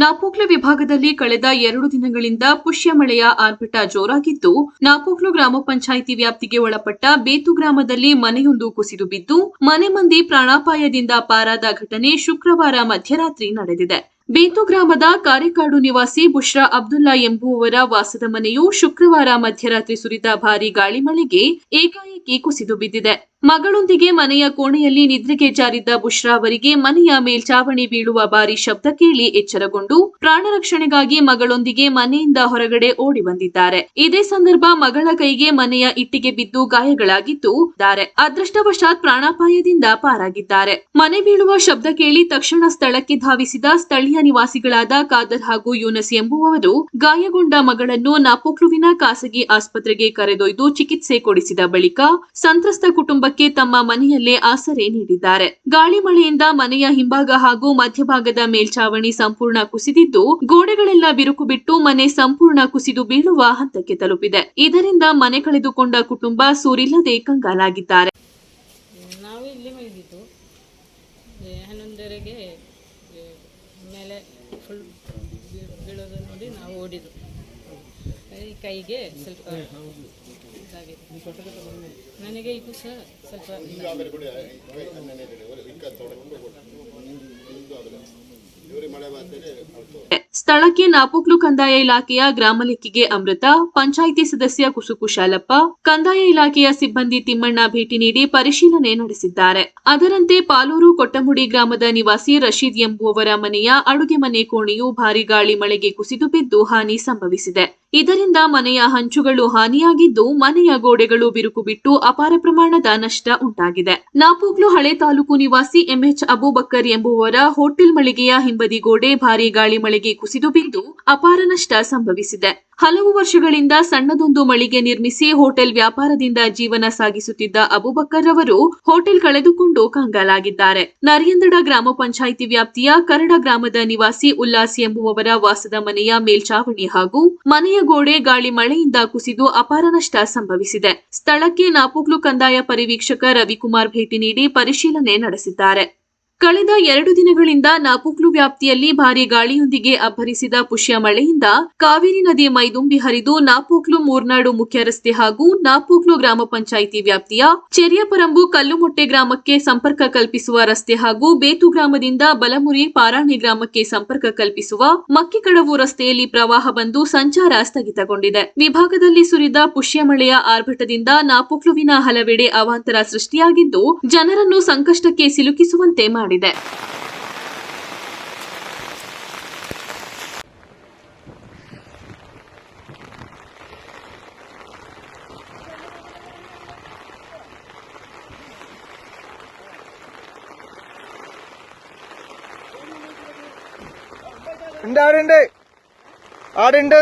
ನಾಪೋಕ್ಲು ವಿಭಾಗದಲ್ಲಿ ಕಳೆದ 2 ದಿನಗಳಿಂದ ಪುಷ್ಯ ಮಳೆಯ ಆರ್ಭಟ ಜೋರಾಗಿದ್ದು, ನಾಪೋಕ್ಲು ಗ್ರಾಮ ಪಂಚಾಯಿತಿ ವ್ಯಾಪ್ತಿಗೆ ಒಳಪಟ್ಟ ಬೇತು ಗ್ರಾಮದಲ್ಲಿ ಮನೆಯೊಂದು ಕುಸಿದು ಬಿದ್ದು ಮನೆ ಮಂದಿ ಪ್ರಾಣಾಪಾಯದಿಂದ ಪಾರಾದ ಘಟನೆ ಶುಕ್ರವಾರ ಮಧ್ಯರಾತ್ರಿ ನಡೆದಿದೆ. ಬೇತು ಗ್ರಾಮದ ಕಾರೆಕಾಡು ನಿವಾಸಿ ಬುಷ್ರಾ ಅಬ್ದುಲ್ಲಾ ಎಂಬುವವರ ವಾಸದ ಮನೆಯು ಶುಕ್ರವಾರ ಮಧ್ಯರಾತ್ರಿ ಸುರಿದ ಭಾರೀ ಗಾಳಿ ಮಳೆಗೆ ಏಕಾಏಕಿ ಕುಸಿದು ಬಿದ್ದಿದೆ. ಮಗಳೊಂದಿಗೆ ಮನೆಯ ಕೋಣೆಯಲ್ಲಿ ನಿದ್ರೆಗೆ ಜಾರಿದ್ದ ಬುಷ್ರಾ ಅವರಿಗೆ ಮನೆಯ ಮೇಲ್ಚಾವಣಿ ಬೀಳುವ ಭಾರೀ ಶಬ್ದ ಕೇಳಿ ಎಚ್ಚರಗೊಂಡು ಪ್ರಾಣ ರಕ್ಷಣೆಗಾಗಿ ಮಗಳೊಂದಿಗೆ ಮನೆಯಿಂದ ಹೊರಗಡೆ ಓಡಿ ಬಂದಿದ್ದಾರೆ. ಇದೇ ಸಂದರ್ಭ ಮಗಳ ಕೈಗೆ ಮನೆಯ ಇಟ್ಟಿಗೆ ಬಿದ್ದು ಗಾಯಗಳಾಗಿದ್ದು, ಅದೃಷ್ಟವಶಾತ್ ಪ್ರಾಣಾಪಾಯದಿಂದ ಪಾರಾಗಿದ್ದಾರೆ. ಮನೆ ಬೀಳುವ ಶಬ್ದ ಕೇಳಿ ತಕ್ಷಣ ಸ್ಥಳಕ್ಕೆ ಧಾವಿಸಿದ ಸ್ಥಳೀಯ ನಿವಾಸಿಗಳಾದ ಖಾದರ್ ಹಾಗೂ ಯೂನಸ್ ಎಂಬುವವರು ಗಾಯಗೊಂಡ ಮಗಳನ್ನು ನಾಪೋಕ್ಲುವಿನ ಖಾಸಗಿ ಆಸ್ಪತ್ರೆಗೆ ಕರೆದೊಯ್ದು ಚಿಕಿತ್ಸೆ ಕೊಡಿಸಿದ ಬಳಿಕ ಸಂತ್ರಸ್ತ ಕುಟುಂಬಕ್ಕೆ ತಮ್ಮ ಮನೆಯಲ್ಲೇ ಆಸರೆ ನೀಡಿದ್ದಾರೆ. ಗಾಳಿ ಮಳೆಯಿಂದ ಮನೆಯ ಹಿಂಭಾಗ ಹಾಗೂ ಮಧ್ಯಭಾಗದ ಮೇಲ್ಚಾವಣಿ ಸಂಪೂರ್ಣ ಕುಸಿದಿದ್ದು, ಗೋಡೆಗಳೆಲ್ಲ ಬಿರುಕು ಬಿಟ್ಟು ಮನೆ ಸಂಪೂರ್ಣ ಕುಸಿದು ಬೀಳುವ ಹಂತಕ್ಕೆ ತಲುಪಿದೆ. ಇದರಿಂದ ಮನೆ ಕಳೆದುಕೊಂಡ ಕುಟುಂಬ ಸೂರಿಲ್ಲದೆ ಕಂಗಾಲಾಗಿದ್ದಾರೆ. ನಾವು ಇಲ್ಲಿ ಮಲಗಿದ್ದು 11:30ಗೆ ಮೇಲೆ ಫುಲ್ ಬೀಳೋದು ನೋಡಿ ನಾವು ಓಡಿದ್ದು. ಈ ಕೈಗೆ ಸ್ವಲ್ಪ ನನಗೆ ಇದು ಸಹ ಸ್ವಲ್ಪ ಸ್ಥಳಕ್ಕೆ ನಾಪೋಕ್ಲು ಕಂದಾಯ ಇಲಾಖೆಯ ಗ್ರಾಮ ಲೆಕ್ಕಿಗೆ ಅಮೃತ, ಪಂಚಾಯಿತಿ ಸದಸ್ಯ ಕುಸುಕು ಶಾಲಪ್ಪ, ಕಂದಾಯ ಇಲಾಖೆಯ ಸಿಬ್ಬಂದಿ ತಿಮ್ಮಣ್ಣ ಭೇಟಿ ನೀಡಿ ಪರಿಶೀಲನೆ ನಡೆಸಿದ್ದಾರೆ. ಅದರಂತೆ ಪಾಲೂರು ಕೊಟ್ಟಮುಡಿ ಗ್ರಾಮದ ನಿವಾಸಿ ರಶೀದ್ ಎಂಬುವವರ ಮನೆಯ ಅಡುಗೆ ಮನೆ ಕೋಣೆಯು ಭಾರೀ ಗಾಳಿ ಮಳೆಗೆ ಕುಸಿದು ಬಿದ್ದು ಹಾನಿ ಸಂಭವಿಸಿದೆ. ಇದರಿಂದ ಮನೆಯ ಹಂಚುಗಳು ಹಾನಿಯಾಗಿದ್ದು, ಮನೆಯ ಗೋಡೆಗಳು ಬಿರುಕು ಬಿಟ್ಟು ಅಪಾರ ಪ್ರಮಾಣದ ನಷ್ಟ ಉಂಟಾಗಿದೆ. ನಾಪೋಕ್ಲು ಹಳೆ ತಾಲೂಕು ನಿವಾಸಿ ಎಂಎಚ್ ಅಬೂಬಕ್ಕರ್ ಎಂಬುವವರ ಹೋಟೆಲ್ ಮಳಿಗೆಯ ಹಿಂಬದಿ ಗೋಡೆ ಭಾರೀ ಗಾಳಿ ಮಳೆಗೆ ಕುಸಿದು ಬಿದ್ದು ಅಪಾರ ನಷ್ಟ ಸಂಭವಿಸಿದೆ. ಹಲವು ವರ್ಷಗಳಿಂದ ಸಣ್ಣದೊಂದು ಮಳಿಗೆ ನಿರ್ಮಿಸಿ ಹೋಟೆಲ್ ವ್ಯಾಪಾರದಿಂದ ಜೀವನ ಸಾಗಿಸುತ್ತಿದ್ದ ಅಬೂಬಕ್ಕರ್ ಅವರು ಹೋಟೆಲ್ ಕಳೆದುಕೊಂಡು ಕಂಗಾಲಾಗಿದ್ದಾರೆ. ನರಿಯಂದಡ ಗ್ರಾಮ ಪಂಚಾಯಿತಿ ವ್ಯಾಪ್ತಿಯ ಕರಡ ಗ್ರಾಮದ ನಿವಾಸಿ ಉಲ್ಲಾಸ್ ಎಂಬುವವರ ವಾಸದ ಮನೆಯ ಮೇಲ್ಚಾವಣಿ ಹಾಗೂ ಮನೆಯ ಗೋಡೆ ಗಾಳಿ ಮಳೆಯಿಂದ ಕುಸಿದು ಅಪಾರ ನಷ್ಟ ಸಂಭವಿಸಿದೆ. ಸ್ಥಳಕ್ಕೆ ನಾಪೋಕ್ಲು ಕಂದಾಯ ಪರಿವೀಕ್ಷಕ ರವಿಕುಮಾರ್ ಭೇಟಿ ನೀಡಿ ಪರಿಶೀಲನೆ ನಡೆಸಿದ್ದಾರೆ. ಕಳೆದ 2 ದಿನಗಳಿಂದ ನಾಪೋಕ್ಲು ವ್ಯಾಪ್ತಿಯಲ್ಲಿ ಭಾರೀ ಗಾಳಿಯೊಂದಿಗೆ ಅಬ್ಬರಿಸಿದ ಪುಷ್ಯ ಮಳೆಯಿಂದ ಕಾವೇರಿ ನದಿ ಮೈದುಂಬಿ ಹರಿದು ನಾಪೋಕ್ಲು ಮೂರ್ನಾಡು ಮುಖ್ಯ ರಸ್ತೆ ಹಾಗೂ ನಾಪೋಕ್ಲು ಗ್ರಾಮ ಪಂಚಾಯಿತಿ ವ್ಯಾಪ್ತಿಯ ಚೆರಿಯಪರಂಬು ಕಲ್ಲುಮೊಟ್ಟೆ ಗ್ರಾಮಕ್ಕೆ ಸಂಪರ್ಕ ಕಲ್ಪಿಸುವ ರಸ್ತೆ ಹಾಗೂ ಬೇತು ಗ್ರಾಮದಿಂದ ಬಲಮುರಿ ಪಾರಾಣಿ ಗ್ರಾಮಕ್ಕೆ ಸಂಪರ್ಕ ಕಲ್ಪಿಸುವ ಮಕ್ಕಿಕಡವು ರಸ್ತೆಯಲ್ಲಿ ಪ್ರವಾಹ ಬಂದು ಸಂಚಾರ ಸ್ಥಗಿತಗೊಂಡಿದೆ. ವಿಭಾಗದಲ್ಲಿ ಸುರಿದ ಪುಷ್ಯ ಮಳೆಯ ಆರ್ಭಟದಿಂದ ನಾಪೋಕ್ಲುವಿನ ಹಲವೆಡೆ ಅವಾಂತರ ಸೃಷ್ಟಿಯಾಗಿದ್ದು, ಜನರನ್ನು ಸಂಕಷ್ಟಕ್ಕೆ ಸಿಲುಕಿಸುವಂತೆ ಮಾಡಿದೆ. ആടുണ്ട്